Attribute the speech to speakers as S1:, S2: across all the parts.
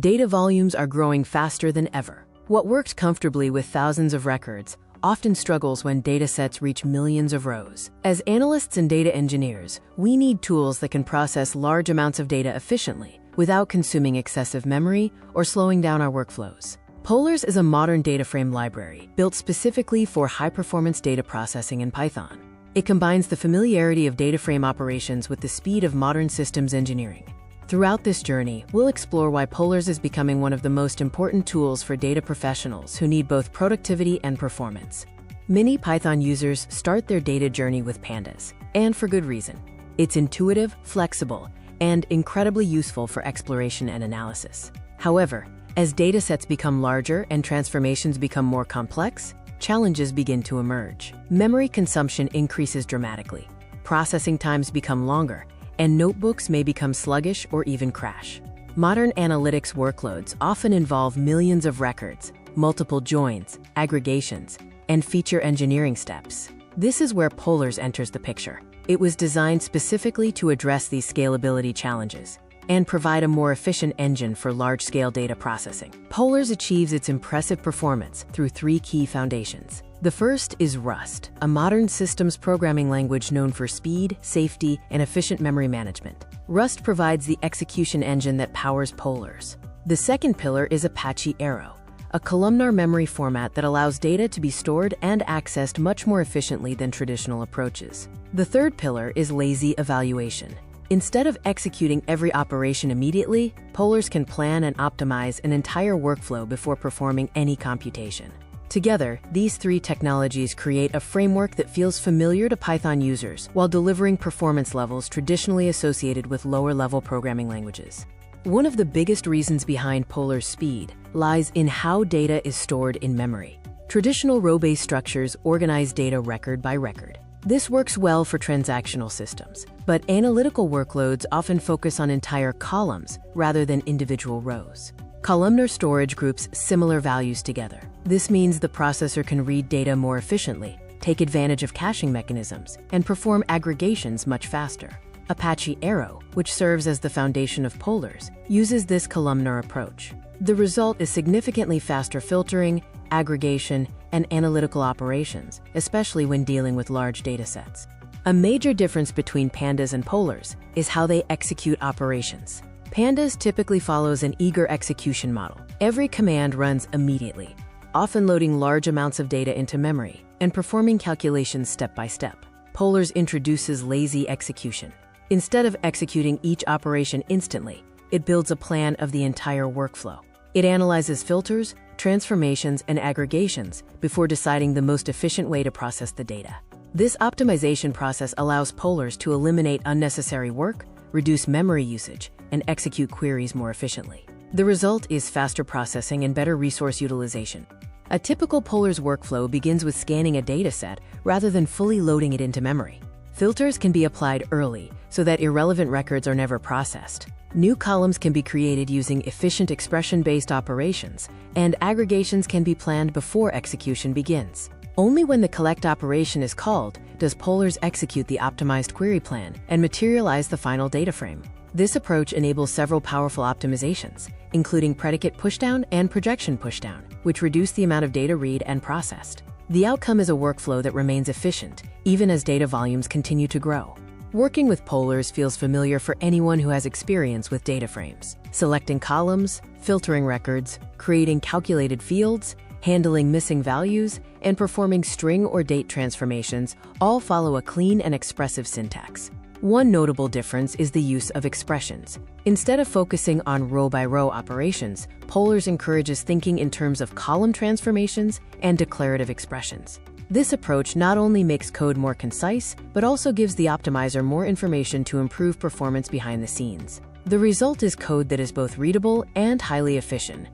S1: Data volumes are growing faster than ever. What worked comfortably with thousands of records often struggles when datasets reach millions of rows. As analysts and data engineers, we need tools that can process large amounts of data efficiently without consuming excessive memory or slowing down our workflows. Polars is a modern data frame library built specifically for high-performance data processing in Python. It combines the familiarity of data frame operations with the speed of modern systems engineering. Throughout this journey, we'll explore why Polars is becoming one of the most important tools for data professionals who need both productivity and performance. Many Python users start their data journey with Pandas, and for good reason. It's intuitive, flexible, and incredibly useful for exploration and analysis. However, as datasets become larger and transformations become more complex, challenges begin to emerge. Memory consumption increases dramatically, processing times become longer, and notebooks may become sluggish or even crash. Modern analytics workloads often involve millions of records, multiple joins, aggregations, and feature engineering steps. This is where Polars enters the picture. It was designed specifically to address these scalability challenges and provide a more efficient engine for large-scale data processing. Polars achieves its impressive performance through three key foundations. The first is Rust, a modern systems programming language known for speed, safety, and efficient memory management. Rust provides the execution engine that powers Polars. The second pillar is Apache Arrow, a columnar memory format that allows data to be stored and accessed much more efficiently than traditional approaches. The third pillar is lazy evaluation. Instead of executing every operation immediately, Polars can plan and optimize an entire workflow before performing any computation. Together, these three technologies create a framework that feels familiar to Python users while delivering performance levels traditionally associated with lower-level programming languages. One of the biggest reasons behind Polars' speed lies in how data is stored in memory. Traditional row-based structures organize data record by record. This works well for transactional systems, but analytical workloads often focus on entire columns rather than individual rows. Columnar storage groups similar values together. This means the processor can read data more efficiently, take advantage of caching mechanisms, and perform aggregations much faster. Apache Arrow, which serves as the foundation of Polars, uses this columnar approach. The result is significantly faster filtering, aggregation, and analytical operations, especially when dealing with large datasets. A major difference between Pandas and Polars is how they execute operations. Pandas typically follows an eager execution model. Every command runs immediately, often loading large amounts of data into memory and performing calculations step by step. Polars introduces lazy execution. Instead of executing each operation instantly, it builds a plan of the entire workflow. It analyzes filters, transformations, and aggregations before deciding the most efficient way to process the data. This optimization process allows Polars to eliminate unnecessary work, reduce memory usage, and execute queries more efficiently. The result is faster processing and better resource utilization. A typical Polars workflow begins with scanning a dataset rather than fully loading it into memory. Filters can be applied early so that irrelevant records are never processed. New columns can be created using efficient expression-based operations, and aggregations can be planned before execution begins. Only when the collect operation is called does Polars execute the optimized query plan and materialize the final data frame. This approach enables several powerful optimizations, including predicate pushdown and projection pushdown, which reduce the amount of data read and processed. The outcome is a workflow that remains efficient, even as data volumes continue to grow. Working with Polars feels familiar for anyone who has experience with data frames. Selecting columns, filtering records, creating calculated fields, handling missing values, and performing string or date transformations all follow a clean and expressive syntax. One notable difference is the use of expressions. Instead of focusing on row-by-row operations, Polars encourages thinking in terms of column transformations and declarative expressions. This approach not only makes code more concise, but also gives the optimizer more information to improve performance behind the scenes. The result is code that is both readable and highly efficient.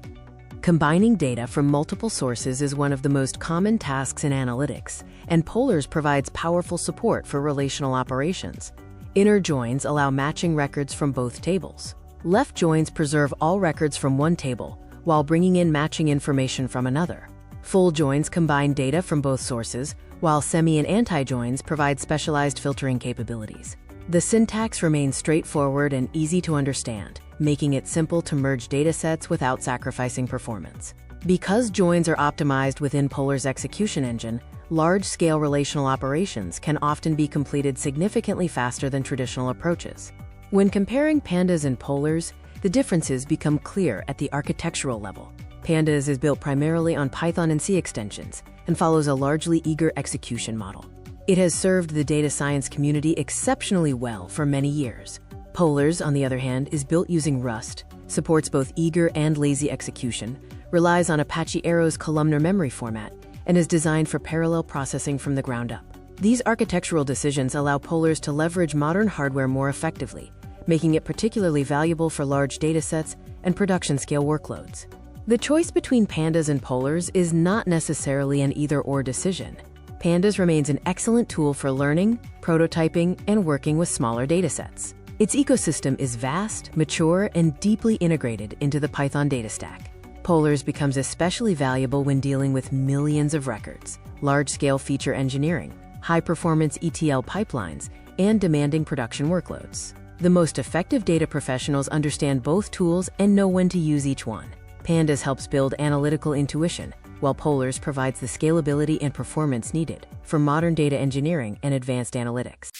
S1: Combining data from multiple sources is one of the most common tasks in analytics, and Polars provides powerful support for relational operations. Inner joins allow matching records from both tables. Left joins preserve all records from one table, while bringing in matching information from another. Full joins combine data from both sources, while semi and anti-joins provide specialized filtering capabilities. The syntax remains straightforward and easy to understand, making it simple to merge datasets without sacrificing performance. Because joins are optimized within Polar's execution engine, large-scale relational operations can often be completed significantly faster than traditional approaches. When comparing Pandas and Polars, the differences become clear at the architectural level. Pandas is built primarily on Python and C extensions and follows a largely eager execution model. It has served the data science community exceptionally well for many years. Polars, on the other hand, is built using Rust, supports both eager and lazy execution, relies on Apache Arrow's Columnar memory format, and is designed for parallel processing from the ground up. These architectural decisions allow Polars to leverage modern hardware more effectively, making it particularly valuable for large datasets and production-scale workloads. The choice between Pandas and Polars is not necessarily an either-or decision. Pandas remains an excellent tool for learning, prototyping, and working with smaller datasets. Its ecosystem is vast, mature, and deeply integrated into the Python data stack. Polars becomes especially valuable when dealing with millions of records, large-scale feature engineering, high-performance ETL pipelines, and demanding production workloads. The most effective data professionals understand both tools and know when to use each one. Pandas helps build analytical intuition, while Polars provides the scalability and performance needed for modern data engineering and advanced analytics.